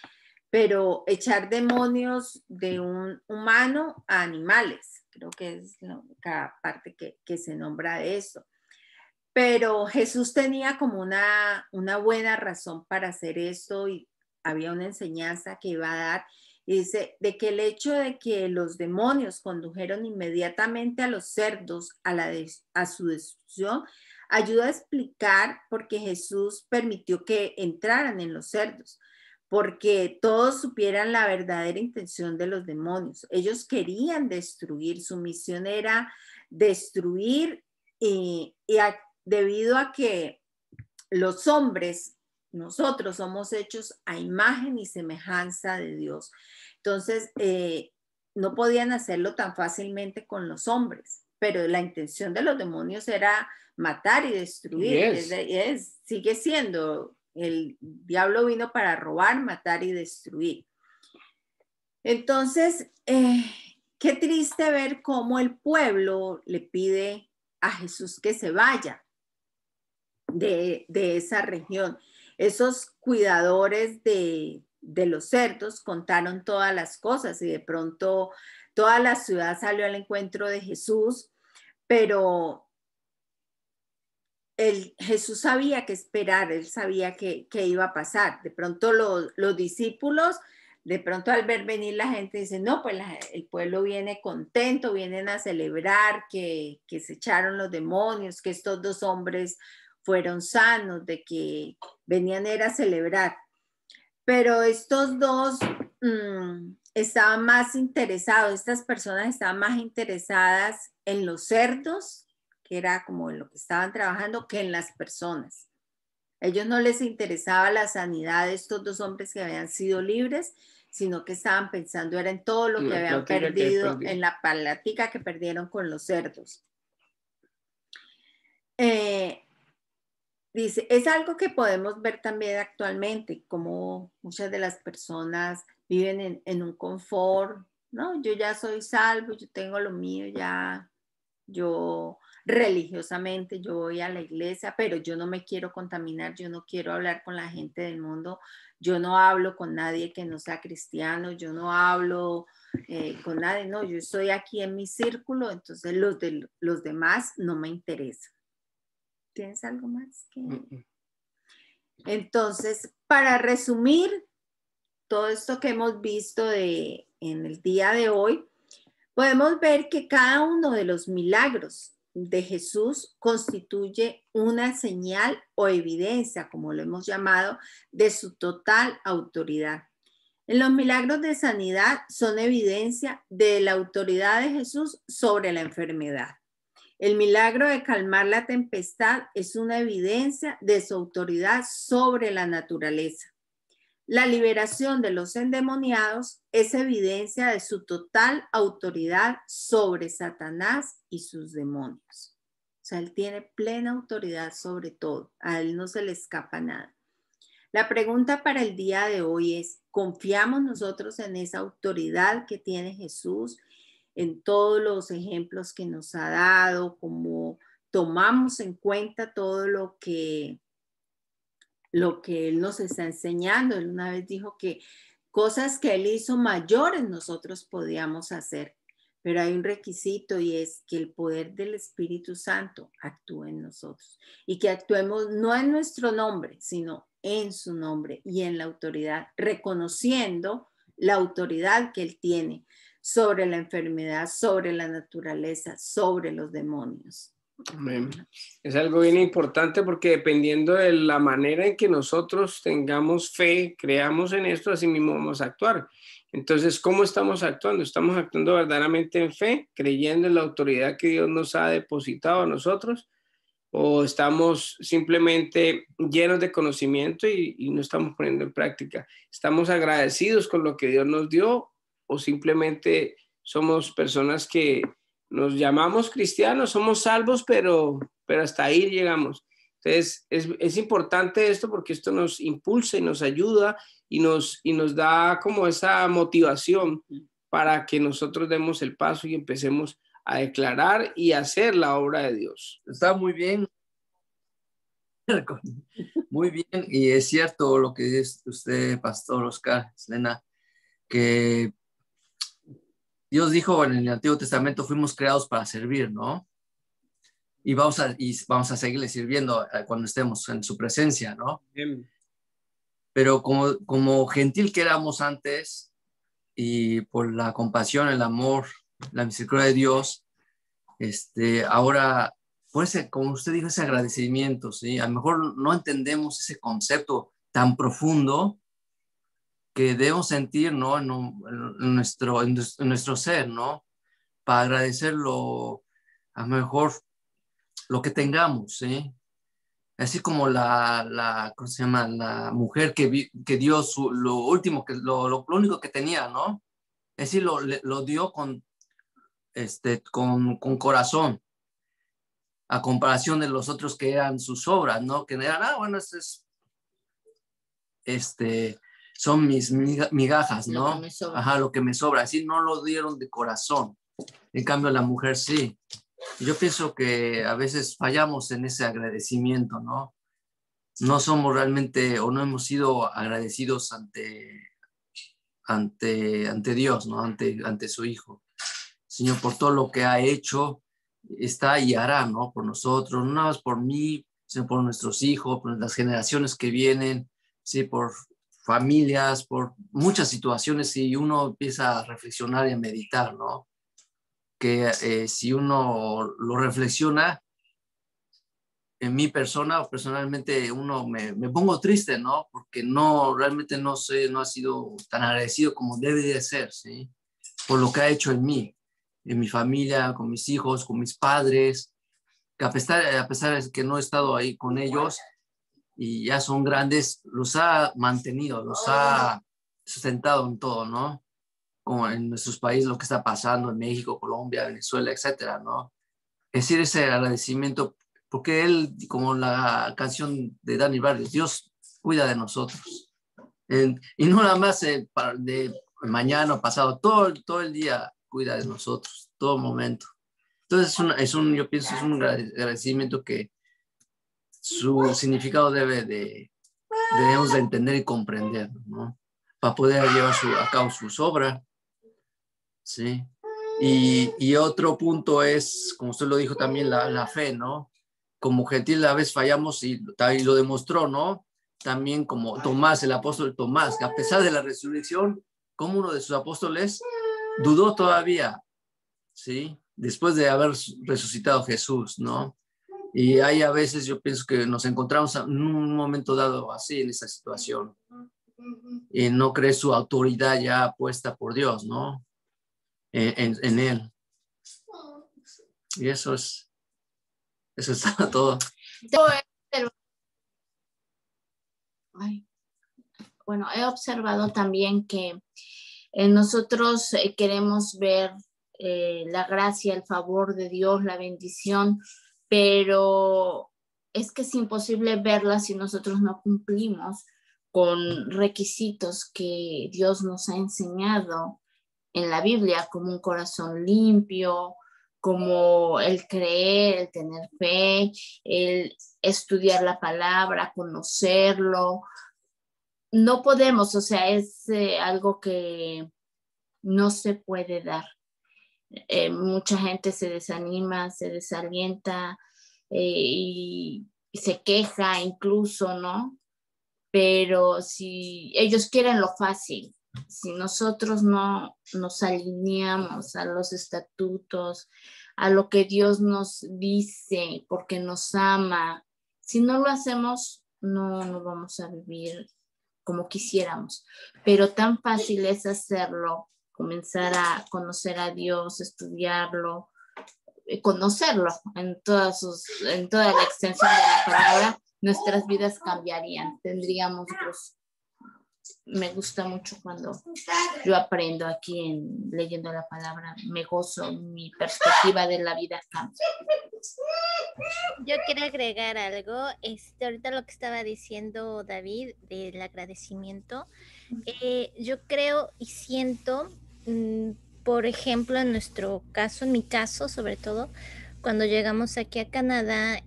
pero echar demonios de un humano a animales, creo que es la única parte que se nombra de eso. Pero Jesús tenía como una buena razón para hacer esto y había una enseñanza que iba a dar. Y dice, de que el hecho de que los demonios condujeron inmediatamente a los cerdos a su destrucción, ayuda a explicar por qué Jesús permitió que entraran en los cerdos. porque todos supieran la verdadera intención de los demonios. Ellos querían destruir, su misión era destruir debido a que los hombres, nosotros somos hechos a imagen y semejanza de Dios. Entonces, no podían hacerlo tan fácilmente con los hombres, pero la intención de los demonios era matar y destruir. Sigue siendo, el diablo vino para robar, matar y destruir. Entonces, qué triste ver cómo el pueblo le pide a Jesús que se vaya de esa región. Esos cuidadores de los cerdos contaron todas las cosas y de pronto toda la ciudad salió al encuentro de Jesús, pero Jesús sabía qué esperar, él sabía qué iba a pasar. De pronto los discípulos, de pronto al ver venir la gente, dicen, no, pues el pueblo viene contento, vienen a celebrar que se echaron los demonios, que estos dos hombres fueron sanos, de que venían era a celebrar. Pero estos dos estaban más interesados, estas personas estaban más interesadas en los cerdos, que era como en lo que estaban trabajando, que en las personas. A ellos no les interesaba la sanidad de estos dos hombres que habían sido libres, sino que estaban pensando era en todo lo que habían perdido, en la plática que perdieron con los cerdos. Dice, es algo que podemos ver también actualmente, como muchas de las personas viven en un confort, ¿no? Yo ya soy salvo, yo tengo lo mío, ya, yo religiosamente, yo voy a la iglesia, pero yo no me quiero contaminar, yo no quiero hablar con la gente del mundo, yo no hablo con nadie que no sea cristiano, yo no hablo con nadie, no, yo estoy aquí en mi círculo, entonces los demás no me interesan. ¿Tienes algo más? Entonces, para resumir todo esto que hemos visto en el día de hoy, podemos ver que cada uno de los milagros de Jesús constituye una señal o evidencia, como lo hemos llamado, de su total autoridad. En los milagros de sanidad son evidencia de la autoridad de Jesús sobre la enfermedad. El milagro de calmar la tempestad es una evidencia de su autoridad sobre la naturaleza. La liberación de los endemoniados es evidencia de su total autoridad sobre Satanás y sus demonios. O sea, él tiene plena autoridad sobre todo. A él no se le escapa nada. La pregunta para el día de hoy es, ¿confiamos nosotros en esa autoridad que tiene Jesús? En todos los ejemplos que nos ha dado, como tomamos en cuenta todo lo que Él nos está enseñando. Él una vez dijo que cosas que Él hizo mayores nosotros podíamos hacer, pero hay un requisito y es que el poder del Espíritu Santo actúe en nosotros y que actuemos no en nuestro nombre, sino en su nombre y en la autoridad, reconociendo la autoridad que Él tiene sobre la enfermedad, sobre la naturaleza, sobre los demonios. Amén. Es algo bien importante porque dependiendo de la manera en que nosotros tengamos fe, creamos en esto, así mismo vamos a actuar. Entonces, ¿cómo estamos actuando? ¿Estamos actuando verdaderamente en fe, creyendo en la autoridad que Dios nos ha depositado a nosotros? ¿O estamos simplemente llenos de conocimiento y no estamos poniendo en práctica? ¿Estamos agradecidos con lo que Dios nos dio o simplemente somos personas que nos llamamos cristianos, somos salvos, pero hasta ahí llegamos? Entonces, es importante esto porque esto nos impulsa y nos ayuda y nos da como esa motivación para que nosotros demos el paso y empecemos a declarar y hacer la obra de Dios. Está muy bien. Muy bien, y es cierto lo que dice usted, Pastor Oscar, Selena, que Dios dijo en el Antiguo Testamento, fuimos creados para servir, ¿no? Y vamos a seguirle sirviendo cuando estemos en su presencia, ¿no? Bien. Pero como gentil que éramos antes, y por la compasión, el amor, la misericordia de Dios, ahora, por ese, como usted dijo, ese agradecimiento, ¿sí? A lo mejor no entendemos ese concepto tan profundo, que debemos sentir, ¿no? En nuestro ser, ¿no? Para agradecerlo, a lo mejor lo que tengamos, ¿sí? Así como ¿cómo se llama? La mujer que dio lo último, lo único que tenía, ¿no? Es decir, lo dio con corazón, a comparación de los otros que eran sus obras, ¿no? Que eran, bueno, son mis migajas, ¿no? Lo que me sobra. Ajá, lo que me sobra. Así no lo dieron de corazón. En cambio, la mujer sí. Yo pienso que a veces fallamos en ese agradecimiento, ¿no? No somos realmente o no hemos sido agradecidos ante Dios, ¿no? Ante su Hijo. Señor, por todo lo que ha hecho, está y hará, ¿no? Por nosotros, no nada más por mí, sino por nuestros hijos, por las generaciones que vienen, sí, por familias, por muchas situaciones, y uno empieza a reflexionar y a meditar, ¿no? Que si uno lo reflexiona, en mi persona o personalmente uno me pongo triste, ¿no? Porque realmente no ha sido tan agradecido como debe de ser, ¿sí? Por lo que ha hecho en mí, en mi familia, con mis hijos, con mis padres, que a pesar de que no he estado ahí con ellos y ya son grandes, los ha mantenido, los ha sustentado en todo, ¿no? Como en nuestros países, lo que está pasando en México, Colombia, Venezuela, etcétera, ¿no? Es decir, ese agradecimiento, porque él, como la canción de Dani Barrios, Dios cuida de nosotros. Y no nada más de mañana o pasado, todo el día cuida de nosotros, todo momento. Entonces, yo pienso, es un agradecimiento que su significado debemos de entender y comprender, ¿no? Para poder llevar a cabo sus obras, ¿sí? Y otro punto es, como usted lo dijo también, la fe, ¿no? Como gentil a veces fallamos y lo demostró, ¿no? También como Tomás, el apóstol Tomás, que a pesar de la resurrección, como uno de sus apóstoles dudó todavía, ¿sí? Después de haber resucitado Jesús, ¿no? Y hay a veces, yo pienso que nos encontramos en un momento dado así, en esa situación, y no cree su autoridad ya puesta por Dios, ¿no? En él. Y eso es todo. Ay, bueno, he observado también que nosotros queremos ver la gracia, el favor de Dios, la bendición, pero es que es imposible verla si nosotros no cumplimos con requisitos que Dios nos ha enseñado en la Biblia, como un corazón limpio, como el creer, el tener fe, el estudiar la palabra, conocerlo. No podemos, o sea, es algo que no se puede dar. Mucha gente se desanima, se desalienta y se queja incluso, ¿no? Pero si ellos quieren lo fácil, si nosotros no nos alineamos a los estatutos, a lo que Dios nos dice, porque nos ama, si no lo hacemos, no vamos a vivir como quisiéramos. Pero tan fácil es hacerlo, comenzar a conocer a Dios, estudiarlo, conocerlo en toda la extensión de la palabra, nuestras vidas cambiarían, tendríamos gozo. Me gusta mucho cuando yo aprendo aquí leyendo la palabra, me gozo, mi perspectiva de la vida cambia. Yo quiero agregar algo, ahorita lo que estaba diciendo David del agradecimiento, yo creo y siento, por ejemplo, en nuestro caso, en mi caso sobre todo, cuando llegamos aquí a Canadá,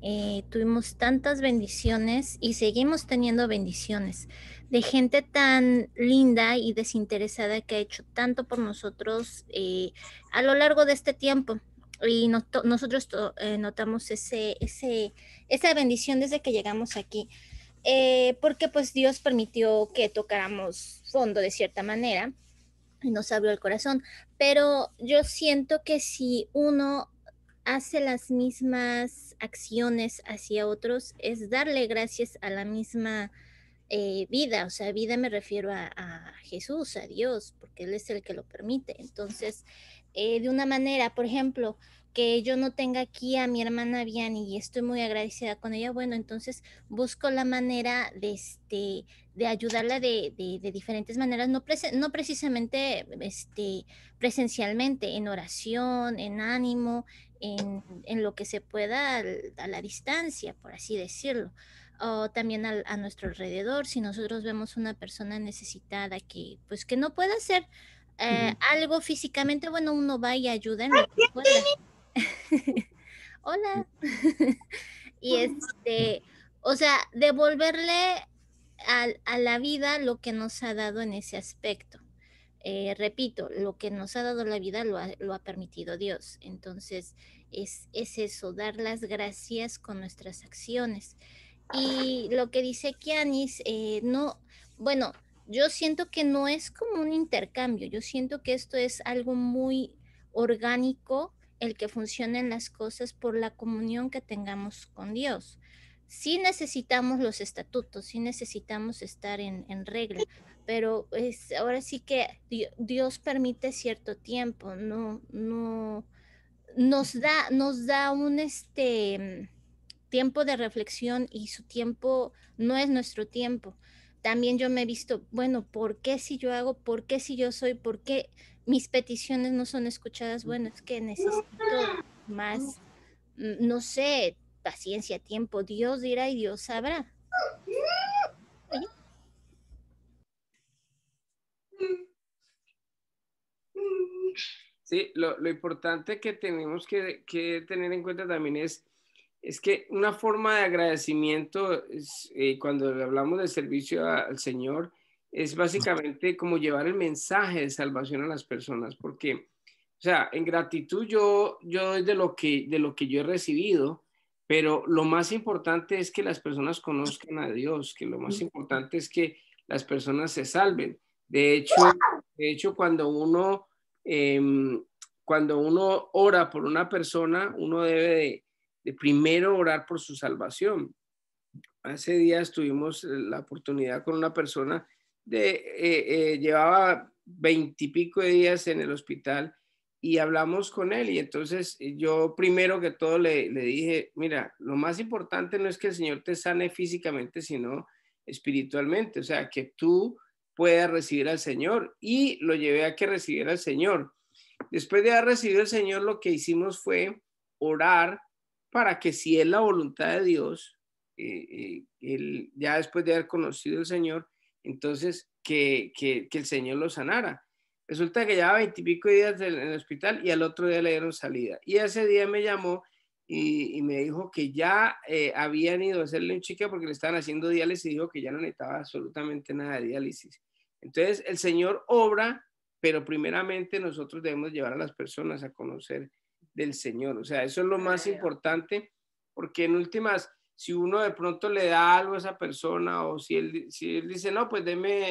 tuvimos tantas bendiciones y seguimos teniendo bendiciones de gente tan linda y desinteresada que ha hecho tanto por nosotros a lo largo de este tiempo. Y nosotros notamos esa bendición desde que llegamos aquí, porque pues Dios permitió que tocáramos fondo de cierta manera y nos abrió el corazón. Pero yo siento que si uno hace las mismas acciones hacia otros, es darle gracias a la misma vida, o sea, vida me refiero a Jesús, a Dios, porque Él es el que lo permite. Entonces, de una manera, por ejemplo, que yo no tenga aquí a mi hermana Vianney y estoy muy agradecida con ella, bueno, entonces busco la manera de ayudarla de diferentes maneras, no precisamente presencialmente, en oración, en ánimo, en lo que se pueda a la distancia, por así decirlo. O también a nuestro alrededor, si nosotros vemos una persona necesitada que pues que no pueda hacer algo físicamente, bueno, uno va y ayuda en lo que pueda. Hola. Y o sea, devolverle a la vida lo que nos ha dado en ese aspecto. Repito, lo que nos ha dado la vida lo ha permitido Dios. Entonces, es eso, dar las gracias con nuestras acciones. Y lo que dice Kianis, no, bueno, yo siento que no es como un intercambio, yo siento que esto es algo muy orgánico, el que funcionen las cosas por la comunión que tengamos con Dios. Sí necesitamos los estatutos, sí necesitamos estar en regla, pero ahora sí que Dios permite cierto tiempo, no nos da un tiempo de reflexión y su tiempo no es nuestro tiempo. También yo me he visto, bueno, ¿por qué si yo hago? ¿Por qué si yo soy? ¿Por qué mis peticiones no son escuchadas? Bueno, es que necesito más, no sé, paciencia, tiempo. Dios dirá y Dios sabrá. Oye. Sí, lo importante que tenemos que tener en cuenta también es que una forma de agradecimiento, cuando hablamos de servicio al Señor, es básicamente como llevar el mensaje de salvación a las personas, porque, o sea, en gratitud yo doy de lo que yo he recibido, pero lo más importante es que las personas conozcan a Dios, que lo más importante es que las personas se salven. De hecho, cuando uno ora por una persona, uno debe de primero orar por su salvación. Hace días tuvimos la oportunidad con una persona llevaba 20 y pico de días en el hospital y hablamos con él y entonces yo primero que todo le dije, mira, lo más importante no es que el Señor te sane físicamente, sino espiritualmente, o sea, que tú puedas recibir al Señor, y lo llevé a que recibiera al Señor. Después de haber recibido al Señor, lo que hicimos fue orar para que, si es la voluntad de Dios, él, ya después de haber conocido al Señor, entonces que el Señor lo sanara. Resulta que llevaba 20 y pico días en el hospital y al otro día le dieron salida. Y ese día me llamó y me dijo que ya habían ido a hacerle un chequeo porque le estaban haciendo diálisis, y dijo que ya no necesitaba absolutamente nada de diálisis. Entonces el Señor obra, pero primeramente nosotros debemos llevar a las personas a conocer del Señor. O sea, eso es lo más importante, porque en últimas, si uno de pronto le da algo a esa persona, o si él dice, no, pues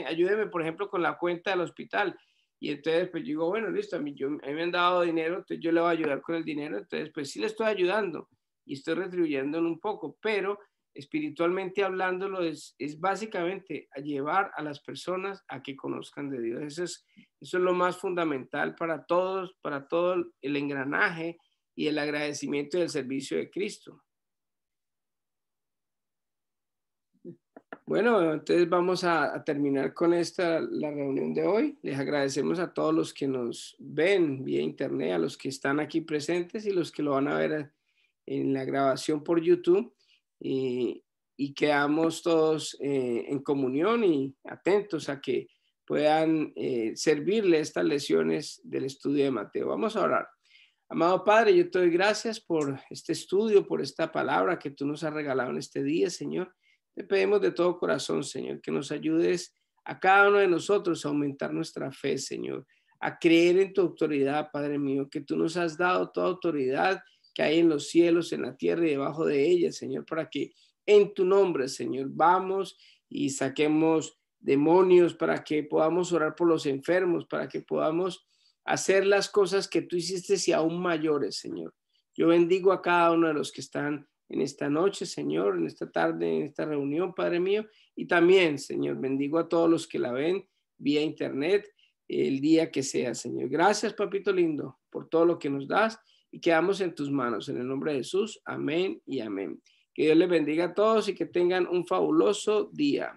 ayúdeme, por ejemplo, con la cuenta del hospital. Y entonces, pues yo digo, bueno, listo, a mí me han dado dinero, entonces yo le voy a ayudar con el dinero. Entonces, pues sí le estoy ayudando y estoy retribuyendo un poco, pero espiritualmente hablándolo es básicamente a llevar a las personas a que conozcan de Dios. Eso es lo más fundamental para todos, para todo el engranaje y el agradecimiento del servicio de Cristo. Bueno, entonces vamos a terminar con la reunión de hoy. Les agradecemos a todos los que nos ven vía internet, a los que están aquí presentes y los que lo van a ver en la grabación por YouTube. Y quedamos todos en comunión y atentos a que puedan servirle estas lecciones del estudio de Mateo. Vamos a orar. Amado Padre, yo te doy gracias por este estudio, por esta palabra que tú nos has regalado en este día, Señor. Te pedimos de todo corazón, Señor, que nos ayudes a cada uno de nosotros a aumentar nuestra fe, Señor, a creer en tu autoridad, Padre mío, que tú nos has dado toda autoridad que hay en los cielos, en la tierra y debajo de ella, Señor, para que en tu nombre, Señor, vamos y saquemos demonios, para que podamos orar por los enfermos, para que podamos hacer las cosas que tú hiciste y aún mayores, Señor. Yo bendigo a cada uno de los que están en esta noche, Señor, en esta tarde, en esta reunión, Padre mío. Y también, Señor, bendigo a todos los que la ven vía internet el día que sea, Señor. Gracias, papito lindo, por todo lo que nos das y quedamos en tus manos. En el nombre de Jesús, amén y amén. Que Dios les bendiga a todos y que tengan un fabuloso día.